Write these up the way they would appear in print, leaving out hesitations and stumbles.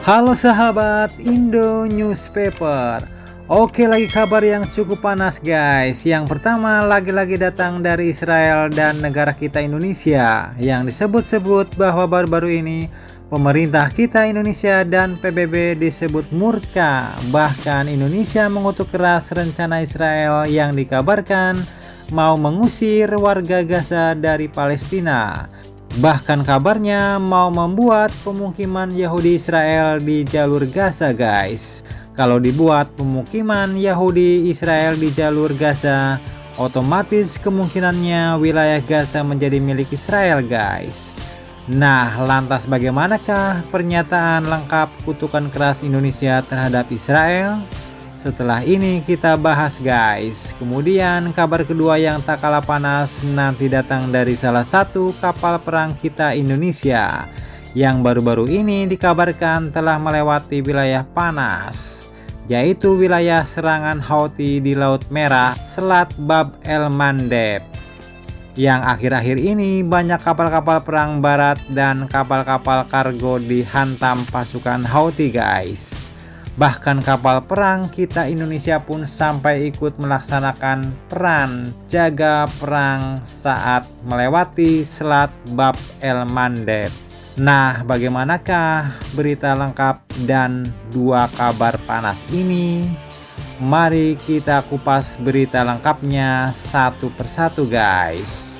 Halo sahabat Indo Newspaper. Oke, lagi kabar yang cukup panas guys. Yang pertama lagi-lagi datang dari Israel dan negara kita Indonesia, yang disebut-sebut bahwa baru-baru ini pemerintah kita Indonesia dan PBB disebut murka. Bahkan Indonesia mengutuk keras rencana Israel yang dikabarkan mau mengusir warga Gaza dari Palestina. Bahkan kabarnya mau membuat pemukiman Yahudi Israel di jalur Gaza guys. Kalau dibuat pemukiman Yahudi Israel di jalur Gaza, otomatis kemungkinannya wilayah Gaza menjadi milik Israel guys. Nah, lantas bagaimanakah pernyataan lengkap kutukan keras Indonesia terhadap Israel? Setelah ini kita bahas guys. Kemudian kabar kedua yang tak kalah panas nanti datang dari salah satu kapal perang kita Indonesia yang baru-baru ini dikabarkan telah melewati wilayah panas, yaitu wilayah serangan Houthi di Laut Merah, Selat Bab el Mandeb. Yang akhir-akhir ini banyak kapal-kapal perang barat dan kapal-kapal kargo dihantam pasukan Houthi guys. Bahkan kapal perang kita Indonesia pun sampai ikut melaksanakan peran jaga perang saat melewati Selat Bab el Mandeb. Nah, bagaimanakah berita lengkap dan dua kabar panas ini? Mari kita kupas berita lengkapnya satu persatu guys.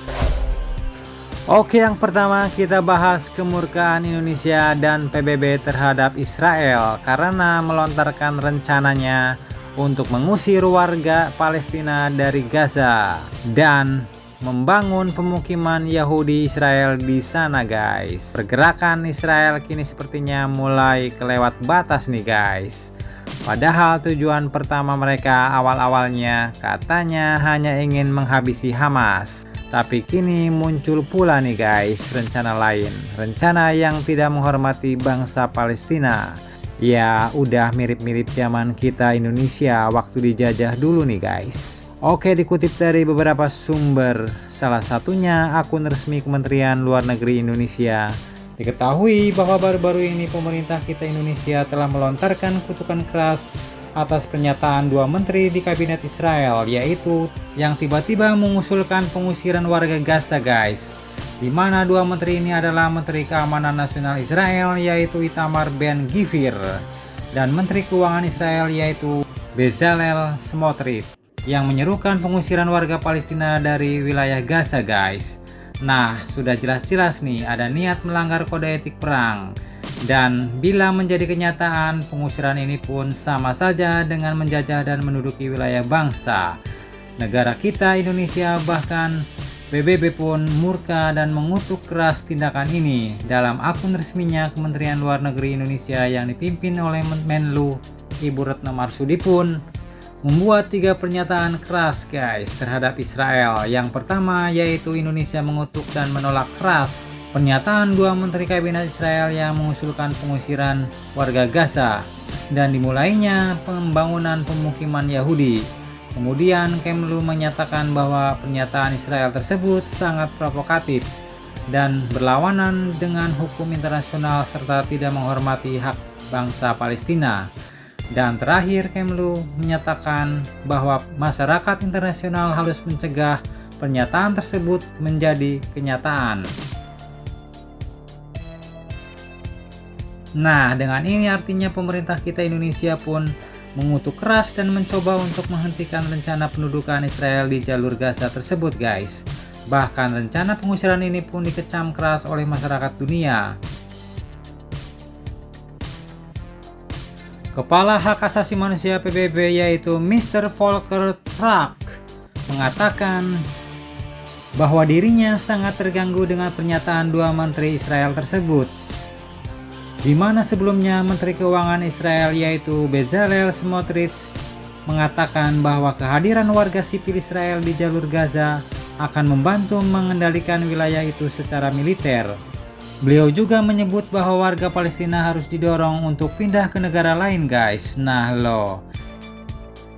Oke, yang pertama kita bahas kemurkaan Indonesia dan PBB terhadap Israel karena melontarkan rencananya untuk mengusir warga Palestina dari Gaza dan membangun pemukiman Yahudi Israel di sana guys. Pergerakan Israel kini sepertinya mulai kelewat batas nih guys. Padahal tujuan pertama mereka awal-awalnya katanya hanya ingin menghabisi Hamas. Tapi kini muncul pula nih guys rencana lain, rencana yang tidak menghormati bangsa Palestina. Ya udah mirip-mirip zaman kita Indonesia waktu dijajah dulu nih guys. Oke, dikutip dari beberapa sumber, salah satunya akun resmi Kementerian Luar Negeri Indonesia. Diketahui bahwa baru-baru ini pemerintah kita Indonesia telah melontarkan kutukan keras atas pernyataan dua menteri di kabinet Israel, yaitu yang tiba-tiba mengusulkan pengusiran warga Gaza guys, di mana dua menteri ini adalah Menteri Keamanan Nasional Israel yaitu Itamar Ben Gvir dan Menteri Keuangan Israel yaitu Bezalel Smotrich yang menyerukan pengusiran warga Palestina dari wilayah Gaza guys. Nah, sudah jelas-jelas nih ada niat melanggar kode etik perang. Dan bila menjadi kenyataan, pengusiran ini pun sama saja dengan menjajah dan menduduki wilayah bangsa negara kita Indonesia. Bahkan PBB pun murka dan mengutuk keras tindakan ini dalam akun resminya Kementerian Luar Negeri Indonesia yang dipimpin oleh Menlu Ibu Retno Marsudi pun membuat 3 pernyataan keras guys terhadap Israel. Yang pertama yaitu Indonesia mengutuk dan menolak keras pernyataan dua menteri kabinet Israel yang mengusulkan pengusiran warga Gaza dan dimulainya pembangunan pemukiman Yahudi. Kemudian Kemlu menyatakan bahwa pernyataan Israel tersebut sangat provokatif dan berlawanan dengan hukum internasional serta tidak menghormati hak bangsa Palestina. Dan terakhir Kemlu menyatakan bahwa masyarakat internasional harus mencegah pernyataan tersebut menjadi kenyataan. Nah, dengan ini artinya pemerintah kita Indonesia pun mengutuk keras dan mencoba untuk menghentikan rencana pendudukan Israel di jalur Gaza tersebut guys. Bahkan rencana pengusiran ini pun dikecam keras oleh masyarakat dunia. Kepala Hak Asasi Manusia PBB yaitu Mr. Volker Turk mengatakan bahwa dirinya sangat terganggu dengan pernyataan dua menteri Israel tersebut, di mana sebelumnya Menteri Keuangan Israel yaitu Bezalel Smotrich mengatakan bahwa kehadiran warga sipil Israel di jalur Gaza akan membantu mengendalikan wilayah itu secara militer. Beliau juga menyebut bahwa warga Palestina harus didorong untuk pindah ke negara lain guys. Nah loh,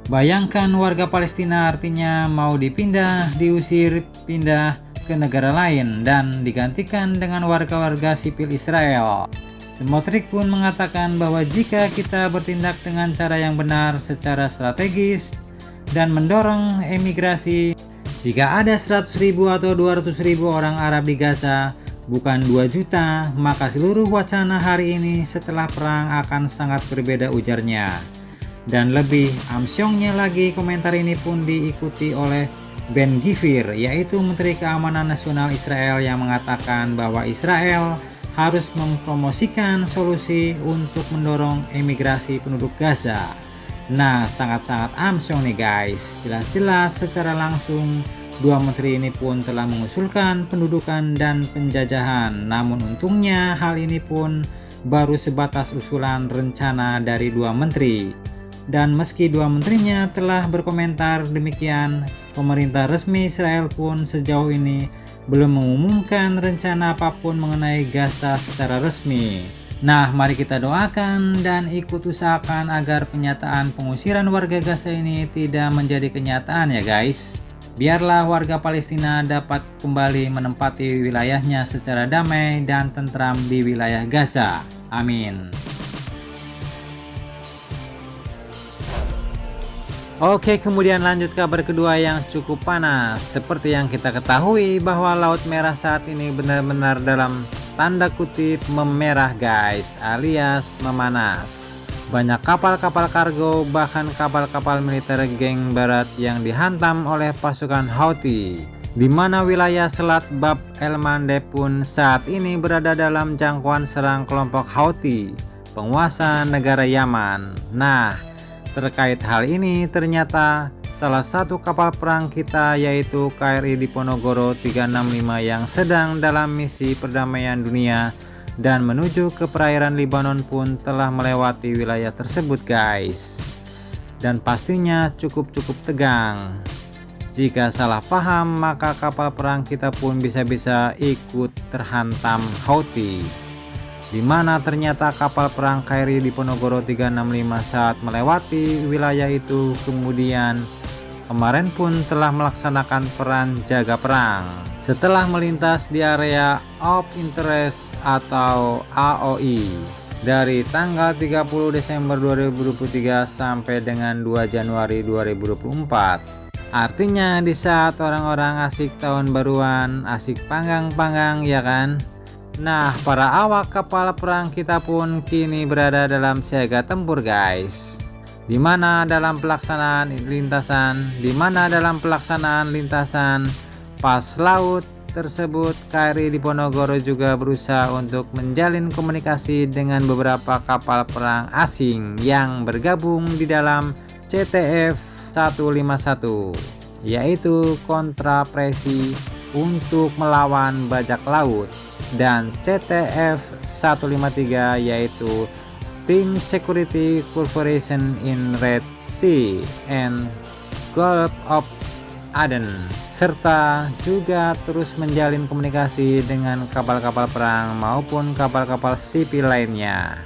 bayangkan warga Palestina artinya mau dipindah, diusir, pindah ke negara lain dan digantikan dengan warga-warga sipil Israel. Smotrich pun mengatakan bahwa jika kita bertindak dengan cara yang benar secara strategis dan mendorong emigrasi, jika ada 100.000 atau 200.000 orang Arab di Gaza, bukan 2 juta, maka seluruh wacana hari ini setelah perang akan sangat berbeda, ujarnya. Dan lebih amsyongnya lagi, komentar ini pun diikuti oleh Ben Gvir, yaitu Menteri Keamanan Nasional Israel, yang mengatakan bahwa Israel harus mempromosikan solusi untuk mendorong emigrasi penduduk Gaza. Nah, sangat-sangat amsyong nih guys. Jelas-jelas secara langsung dua menteri ini pun telah mengusulkan pendudukan dan penjajahan. Namun untungnya hal ini pun baru sebatas usulan rencana dari dua menteri. Dan meski dua menterinya telah berkomentar demikian, pemerintah resmi Israel pun sejauh ini belum mengumumkan rencana apapun mengenai Gaza secara resmi. Nah, mari kita doakan dan ikut usahakan agar penyataan pengusiran warga Gaza ini tidak menjadi kenyataan ya guys. Biarlah warga Palestina dapat kembali menempati wilayahnya secara damai dan tentram di wilayah Gaza. Amin. Oke, kemudian lanjut kabar kedua yang cukup panas. Seperti yang kita ketahui bahwa Laut Merah saat ini benar-benar dalam tanda kutip memerah guys, alias memanas. Banyak kapal-kapal kargo bahkan kapal-kapal militer geng barat yang dihantam oleh pasukan Houthi, di mana wilayah Selat Bab el Mandeb pun saat ini berada dalam jangkauan serang kelompok Houthi, penguasa negara Yaman. Nah, terkait hal ini ternyata salah satu kapal perang kita yaitu KRI Diponegoro 365 yang sedang dalam misi perdamaian dunia dan menuju ke perairan Lebanon pun telah melewati wilayah tersebut guys. Dan pastinya cukup tegang. Jika salah paham maka kapal perang kita pun bisa-bisa ikut terhantam Houthi, di mana ternyata kapal perang KRI Diponegoro 365 saat melewati wilayah itu kemudian kemarin pun telah melaksanakan peran jaga perang setelah melintas di area of interest atau AOI dari tanggal 30 Desember 2023 sampai dengan 2 Januari 2024. Artinya di saat orang-orang asik tahun baruan, asik panggang-panggang ya kan. Nah, para awak kapal perang kita pun kini berada dalam siaga tempur guys. Di mana dalam pelaksanaan lintasan pas laut tersebut, KRI Diponegoro juga berusaha untuk menjalin komunikasi dengan beberapa kapal perang asing yang bergabung di dalam CTF 151, yaitu kontrapresi untuk melawan bajak laut, dan CTF 153 yaitu Team Security Cooperation in Red Sea and Gulf of Aden, serta juga terus menjalin komunikasi dengan kapal-kapal perang maupun kapal-kapal sipil lainnya,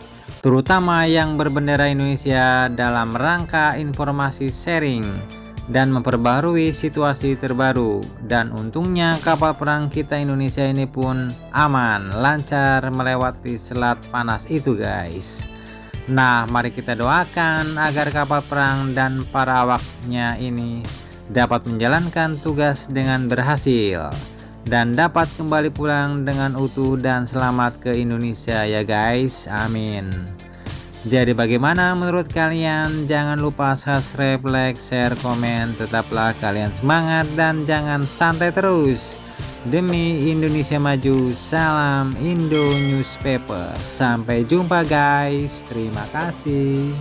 terutama yang berbendera Indonesia dalam rangka informasi sharing dan memperbarui situasi terbaru. Dan untungnya kapal perang kita Indonesia ini pun aman, lancar melewati selat panas itu guys. Nah, mari kita doakan agar kapal perang dan para awaknya ini dapat menjalankan tugas dengan berhasil dan dapat kembali pulang dengan utuh dan selamat ke Indonesia ya guys. Amin. Jadi bagaimana menurut kalian? Jangan lupa subscribe, like, share, komen. Tetaplah kalian semangat dan jangan santai terus. Demi Indonesia maju, salam Indo Newspaper. Sampai jumpa guys. Terima kasih.